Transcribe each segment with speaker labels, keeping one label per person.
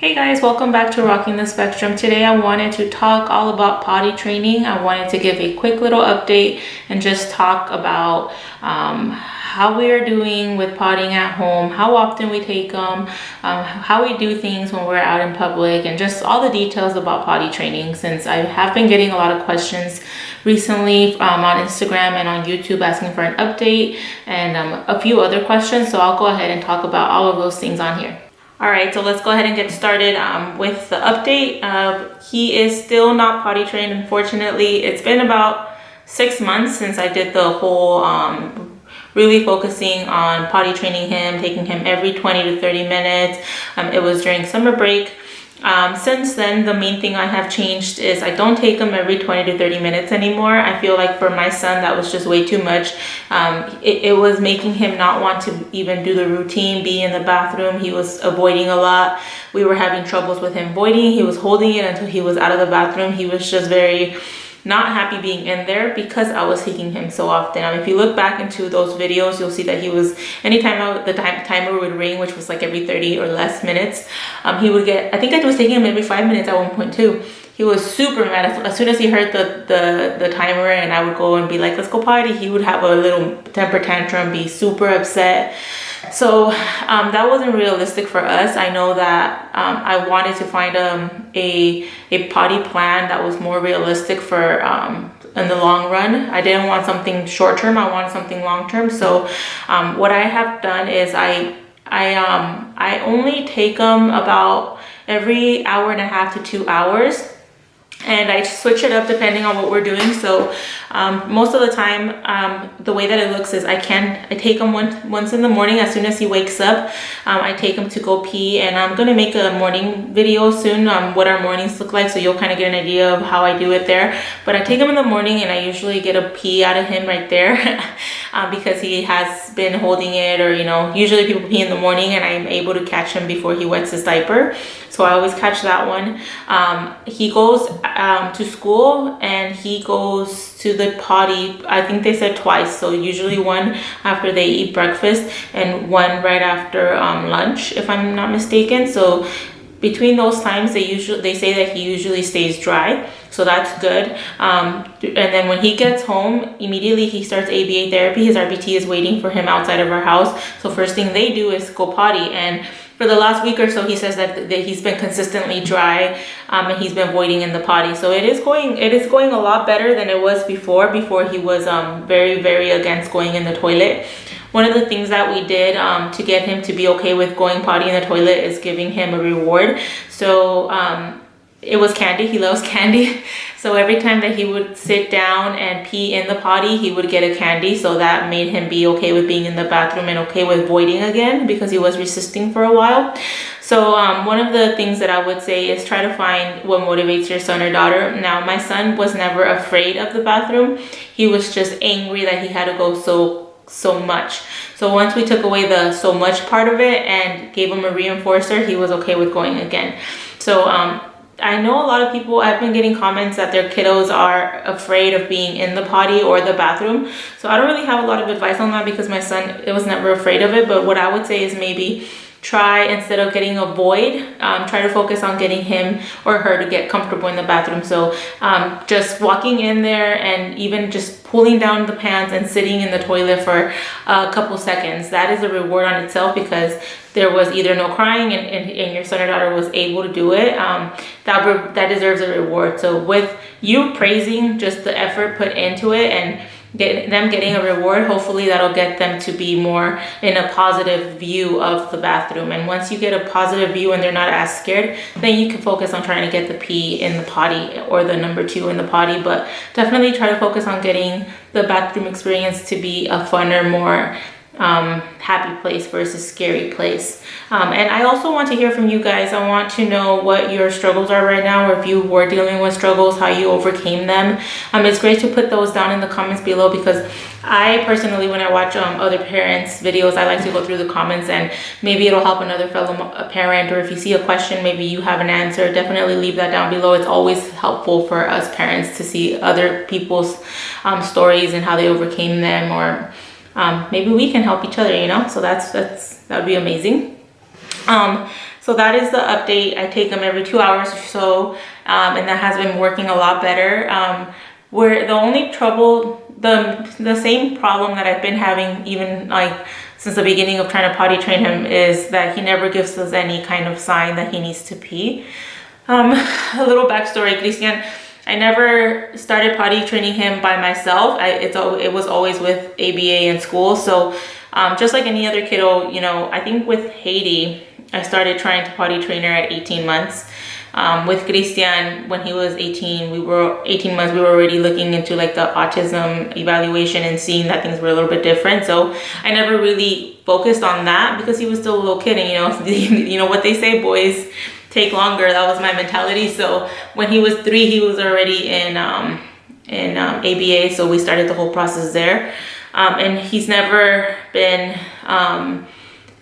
Speaker 1: Hey guys, welcome back to Rocking the Spectrum. Today I wanted to talk all about potty training. I wanted to give a quick little update and just talk about how we are doing with pottying at home, how often we take them, how we do things when we're out in public, and just all the details about potty training, since I have been getting a lot of questions recently on Instagram and on YouTube asking for an update and a few other questions. So I'll go ahead and talk about all of those things on here. All right, so let's go ahead and get started with the update. He is still not potty trained, unfortunately. It's been about 6 months since I did the whole really focusing on potty training him, taking him every 20 to 30 minutes. It was during summer break. Since then, the main thing I have changed is I don't take him every 20 to 30 minutes anymore. I feel like for my son, that was just way too much. It was making him not want to even do the routine, be in the bathroom. He was avoiding a lot. We were having troubles with him voiding. He was holding it until he was out of the bathroom. He was just very not happy being in there because I was taking him so often. If you look back into those videos, you'll see that he was, anytime the timer would ring, which was like every 30 or less minutes, he would get, I think I was taking him every 5 minutes at one point too. He was super mad. As soon as he heard the timer and I would go and be like, let's go potty, he would have a little temper tantrum, be super upset. So that wasn't realistic for us. I know that I wanted to find a potty plan that was more realistic for in the long run. I didn't want something short term. I wanted something long term. So what I have done is I only take them about every hour and a half to 2 hours. And I switch it up depending on what we're doing. So most of the time, the way that it looks is I take him once in the morning. As soon as he wakes up, I take him to go pee, and I'm gonna make a morning video soon on what our mornings look like, so you'll kind of get an idea of how I do it there. But I take him in the morning, and I usually get a pee out of him right there because he has been holding it, or usually people pee in the morning, and I'm able to catch him before he wets his diaper. So I always catch that one. He goes to school and he goes to the potty, I think they said twice. So usually one after they eat breakfast and one right after lunch, if I'm not mistaken. So between those times, they say that he usually stays dry. So that's good. And then when he gets home, immediately he starts ABA therapy. His RBT is waiting for him outside of our house. So first thing they do is go potty. And for the last week or so, he says that he's been consistently dry and he's been voiding in the potty. So it is going a lot better than it was before he was very, very against going in the toilet. One of the things that we did to get him to be okay with going potty in the toilet is giving him a reward. So it was candy. He loves candy. So every time that he would sit down and pee in the potty, he would get a candy. So that made him be okay with being in the bathroom and okay with voiding again, because he was resisting for a while. So one of the things that I would say is try to find what motivates your son or daughter. Now, my son was never afraid of the bathroom. He was just angry that he had to go so much. So once we took away the so much part of it and gave him a reinforcer, he was okay with going again. So I know a lot of people, I've been getting comments that their kiddos are afraid of being in the potty or the bathroom. So I don't really have a lot of advice on that because my son, it was never afraid of it. But what I would say is maybe try, instead of getting a void, try to focus on getting him or her to get comfortable in the bathroom. So just walking in there and even just pulling down the pants and sitting in the toilet for a couple seconds, that is a reward on itself, because there was either no crying and your son or daughter was able to do it. That deserves a reward. So with you praising just the effort put into it and them getting a reward, hopefully that'll get them to be more in a positive view of the bathroom. And once you get a positive view and they're not as scared, then you can focus on trying to get the pee in the potty or the number 2 in the potty. But definitely try to focus on getting the bathroom experience to be a funner, more happy place versus scary place. And I also want to hear from you guys. I want to know what your struggles are right now, or if you were dealing with struggles, how you overcame them. It's great to put those down in the comments below, because I personally, when I watch other parents' videos, I like to go through the comments, and maybe it'll help another fellow parent, or if you see a question, maybe you have an answer, definitely leave that down below. It's always helpful for us parents to see other people's stories and how they overcame them, or maybe we can help each other, so that would be amazing. So that is the update. I take him every 2 hours or so, and that has been working a lot better. Where the only trouble, the same problem that I've been having even like since the beginning of trying to potty train him is that he never gives us any kind of sign that he needs to pee. A little backstory, Christian, I never started potty training him by myself. It was always with ABA in school. So just like any other kiddo, you know, I think with Haiti, I started trying to potty train her at 18 months. With Christian, when he was 18 months, we were already looking into like the autism evaluation and seeing that things were a little bit different. So I never really focused on that because he was still a little kid, and you know what they say, boys take longer. That was my mentality. So when he was 3, he was already in ABA. So we started the whole process there. And he's never been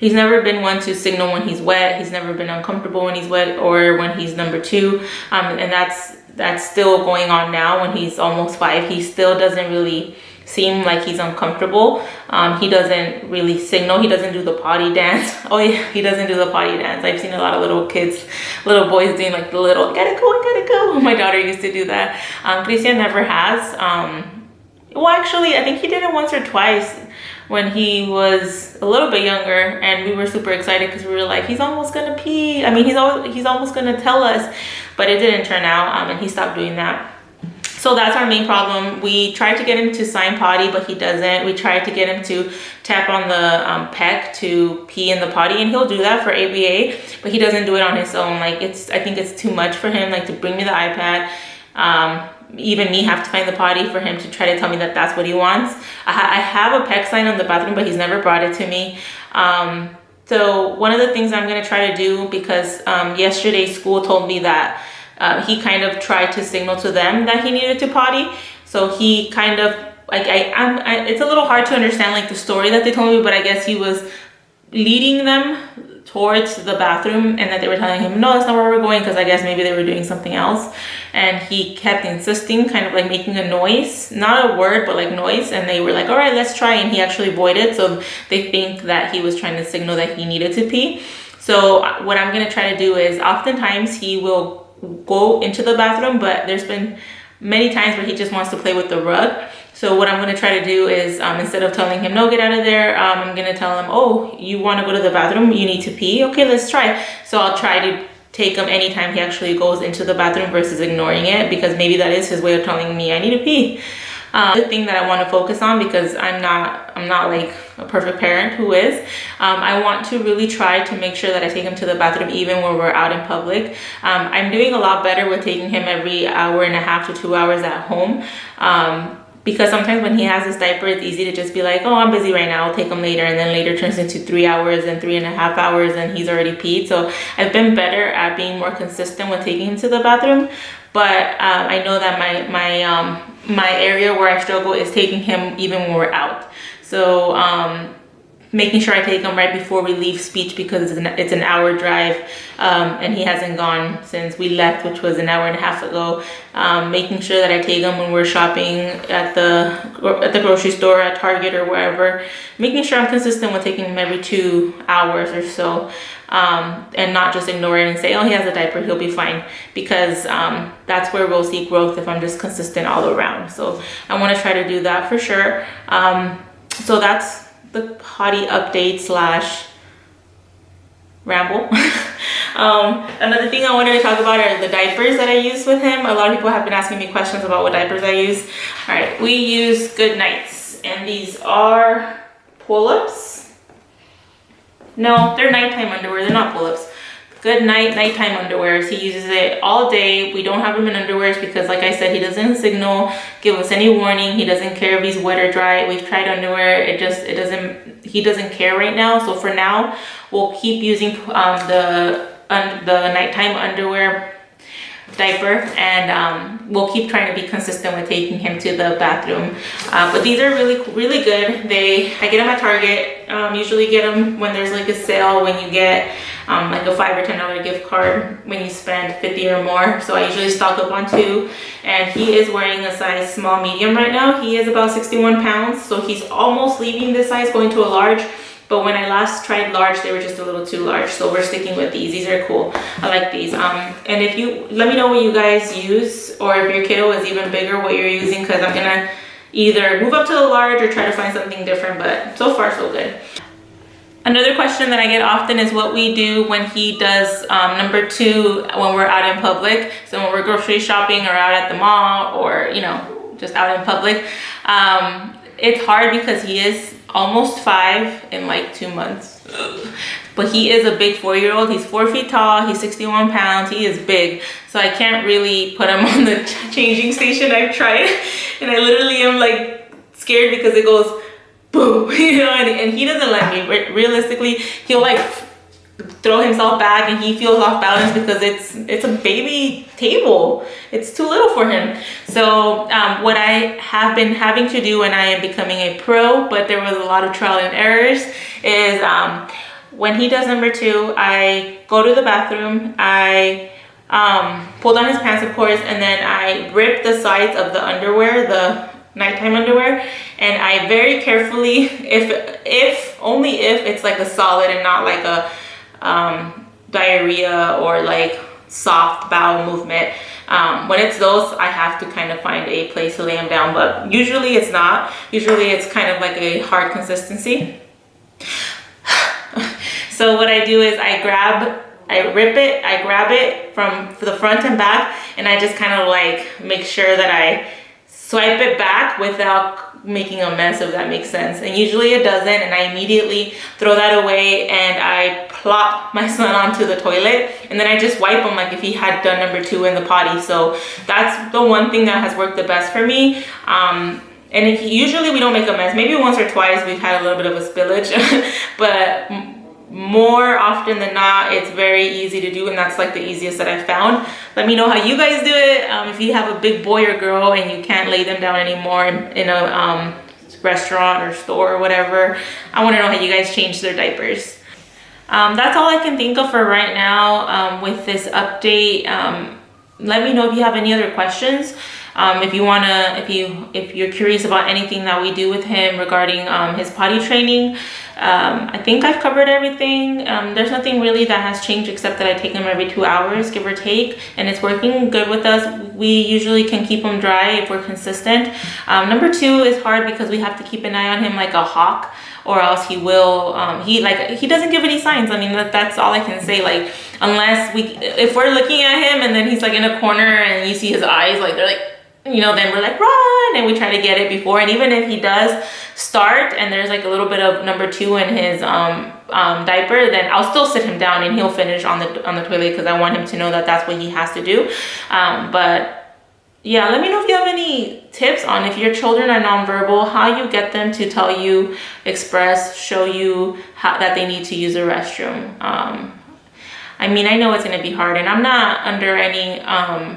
Speaker 1: one to signal when he's wet. He's never been uncomfortable when he's wet or when he's number 2. And that's still going on now when he's almost 5. He still doesn't really seem like he's uncomfortable. He doesn't really signal. He doesn't do the potty dance. Oh yeah, he doesn't do the potty dance. I've seen a lot of little boys doing like the little, gotta go. My daughter used to do that. Christian never has. Well, actually, I think he did it once or twice when he was a little bit younger, and we were super excited because we were like, he's almost gonna pee. I mean, he's almost gonna tell us, but it didn't turn out, and he stopped doing that. So that's our main problem. We tried to get him to sign potty, but he doesn't. We tried to get him to tap on the pec to pee in the potty, and he'll do that for ABA, but he doesn't do it on his own. Like I think it's too much for him, like to bring me the iPad. Even me have to find the potty for him to try to tell me that that's what he wants. I have a pec sign on the bathroom, but he's never brought it to me. So one of the things I'm gonna try to do, because yesterday school told me that he kind of tried to signal to them that he needed to potty. So he kind of, like, it's a little hard to understand like the story that they told me, but I guess he was leading them towards the bathroom and that they were telling him, no, that's not where we're going, because I guess maybe they were doing something else. And he kept insisting, kind of like making a noise, not a word, but like noise. And they were like, all right, let's try. And he actually voided. So they think that he was trying to signal that he needed to pee. So what I'm going to try to do is, oftentimes he will go into the bathroom, but there's been many times where he just wants to play with the rug. So what I'm going to try to do is, instead of telling him, no, get out of there, I'm going to tell him, oh, you want to go to the bathroom? You need to pee? Okay, let's try. So I'll try to take him anytime he actually goes into the bathroom versus ignoring it, because maybe that is his way of telling me I need to pee. The thing that I want to focus on, because I'm not like a perfect parent who is, I want to really try to make sure that I take him to the bathroom even when we're out in public. I'm doing a lot better with taking him every hour and a half to 2 hours at home. Because sometimes when he has his diaper, it's easy to just be like, oh, I'm busy right now, I'll take him later. And then later turns into 3 hours and 3.5 hours and he's already peed. So I've been better at being more consistent with taking him to the bathroom. But I know that my area where I struggle is taking him even when we're out. So making sure I take him right before we leave speech, because it's an hour drive, and he hasn't gone since we left, which was an hour and a half ago. Making sure that I take him when we're shopping at the grocery store, at Target or wherever. Making sure I'm consistent with taking him every 2 hours or so, and not just ignore it and say, oh, he has a diaper, he'll be fine, because that's where we'll see growth if I'm just consistent all around. So I want to try to do that for sure. So that's the potty update / ramble. Another thing I wanted to talk about are the diapers that I use with him. A lot of people have been asking me questions about what diapers I use. All right, we use Good Nights, and these are pull-ups. No, they're nighttime underwear. They're not pull-ups. Good Night nighttime underwears. He uses it all day. We don't have him in underwears because, like I said, he doesn't signal, give us any warning. He doesn't care if he's wet or dry. We've tried underwear. He doesn't care right now. So for now, we'll keep using the nighttime underwear diaper, and we'll keep trying to be consistent with taking him to the bathroom. But these are really good. I get them at Target. Usually get them when there's like a sale, when you get like a $5 or $10 gift card when you spend 50 or more. So I usually stock up on 2, and he is wearing a size small medium right now. He is about 61 pounds, so he's almost leaving this size, going to a large, but when I last tried large, they were just a little too large. So we're sticking with these. These are cool. I like these. And if you, let me know what you guys use, or if your kiddo is even bigger, what you're using, because I'm gonna either move up to the large or try to find something different, but so far so good. Another question that I get often is what we do when he does number 2 when we're out in public. So when we're grocery shopping or out at the mall, or, you know, just out in public. It's hard because he is almost 5 in like 2 months. But he is a big 4-year-old. He's 4 feet tall. He's 61 pounds. He is big. So I can't really put him on the changing station. I've tried. And I literally am like scared because it goes boom, you know, and he doesn't let me. Realistically, he'll like throw himself back and he feels off balance because it's a baby table. It's too little for him. So what I have been having to do when I am becoming a pro, but there was a lot of trial and errors, is when he does number 2, I go to the bathroom, I pull down his pants, of course, and then I rip the sides of the underwear, the nighttime underwear, and I very carefully, if only if it's like a solid and not like a diarrhea or like soft bowel movement. When it's those, I have to kind of find a place to lay them down, but usually it's not. Usually it's kind of like a hard consistency. So what I do is I grab it from the front and back, and I just kind of like make sure that I swipe it back without making a mess, if that makes sense. And usually it doesn't, and I immediately throw that away and I plop my son onto the toilet, and then I just wipe him like if he had done number 2 in the potty. So that's the one thing that has worked the best for me. And usually we don't make a mess. Maybe once or twice we've had a little bit of a spillage, but more often than not, it's very easy to do, and that's like the easiest that I've found. Let me know how you guys do it. If you have a big boy or girl and you can't lay them down anymore in a restaurant or store or whatever, I want to know how you guys change their diapers. That's all I can think of for right now with this update. Let me know if you have any other questions. If you're curious about anything that we do with him regarding his potty training. I think I've covered everything. There's nothing really that has changed except that I take him every 2 hours, give or take, and it's working good with us. We usually can keep him dry if we're consistent. Number 2 is hard because we have to keep an eye on him like a hawk, or else he will he doesn't give any signs. I mean, that's all I can say. Like, unless if we're looking at him and then he's like in a corner and you see his eyes, like they're like, you know, then we're like, run, and we try to get it before. And even if he does start and there's like a little bit of number 2 in his diaper, then I'll still sit him down and he'll finish on the toilet, because I want him to know that that's what he has to do. But yeah, let me know if you have any tips on, if your children are nonverbal, how you get them to tell you, express, show you that they need to use a restroom. I mean, I know it's going to be hard, and I'm not under any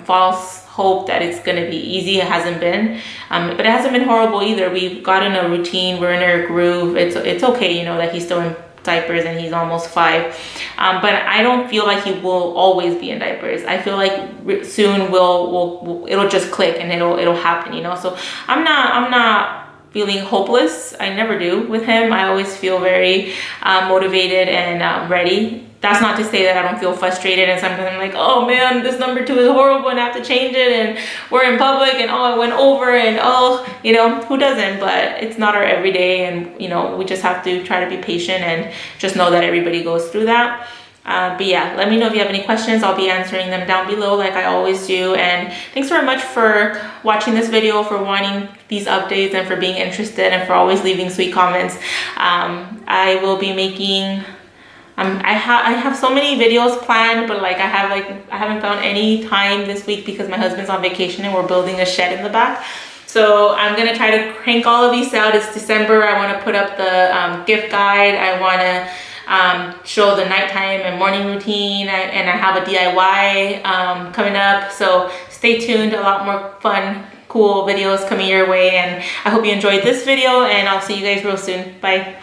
Speaker 1: false hope that it's going to be easy. It hasn't been, but it hasn't been horrible either. We've gotten a routine. We're in a groove. It's okay, you know, that he's still in diapers and he's almost 5, but I don't feel like he will always be in diapers. I feel like soon it'll just click and it'll happen, you know. So I'm not feeling hopeless. I never do with him. I always feel very motivated and ready. That's not to say that I don't feel frustrated, and sometimes I'm like, oh man, this number 2 is horrible and I have to change it, and we're in public and oh, I went over, and oh, you know, who doesn't? But it's not our everyday, and you know, we just have to try to be patient and just know that everybody goes through that. But yeah, let me know if you have any questions. I'll be answering them down below like I always do. And thanks very much for watching this video, for wanting these updates, and for being interested, and for always leaving sweet comments. I will be making I have so many videos planned, but like I haven't found any time this week because my husband's on vacation and we're building a shed in the back. So I'm gonna try to crank all of these out. It's December. I want to put up the gift guide. I want to show the nighttime and morning routine, and I have a DIY coming up. So stay tuned. A lot more fun, cool videos coming your way, and I hope you enjoyed this video, and I'll see you guys real soon. Bye.